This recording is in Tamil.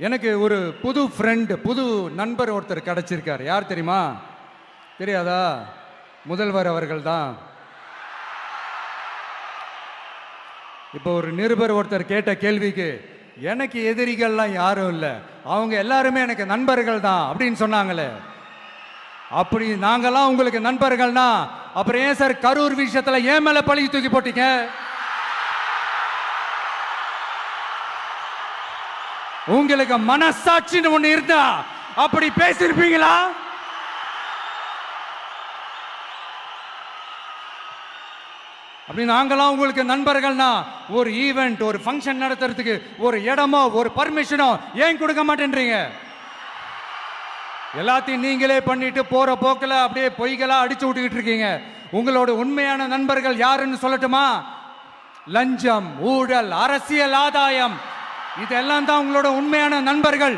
எனக்கு ஒரு புது ஃப்ரெண்டு, புது நண்பர் ஒருத்தர் கிடைச்சிருக்கார். யார் தெரியுமா? தெரியாதா? முதல்வர் அவர்கள் தான். இப்போ ஒரு நிருபர் ஒருத்தர் கேட்ட கேள்விக்கு, எனக்கு எதிரிகள்லாம் யாரும் இல்லை, அவங்க எல்லாருமே எனக்கு நண்பர்கள் தான் அப்படின்னு சொன்னாங்களே. அப்படி நாங்கெல்லாம் உங்களுக்கு நண்பர்கள்னா அப்புறம் ஏன் சார் கரூர் விஷயத்துல ஏன் மேல பழி தூக்கி போட்டீங்க? உங்களுக்கு மனசாட்சின்னு ஒண்ணு இருந்தா அப்படி பேசிருப்பீங்களா? அப்படி நாங்களாம் உங்களுக்கு நண்பர்கள்னா ஒரு ஈவெண்ட், ஒரு ஃபங்க்ஷன் நடத்துறதுக்கு ஒரு இடமோ ஒரு பர்மிஷனோ ஏன் கொடுக்க மாட்டேன்றீங்க? எல்லாத்தையும் நீங்களே பண்ணிட்டு போற போக்கில் அப்படியே பொய்களா அடிச்சு விட்டுக்கிட்டு இருக்கீங்க. உங்களோட உண்மையான நண்பர்கள் யாருன்னு சொல்லட்டுமா? லஞ்சம், ஊழல், அரசியல் ஆதாயம், இதெல்லாம் தான் உங்களோட உண்மையான நண்பர்கள்.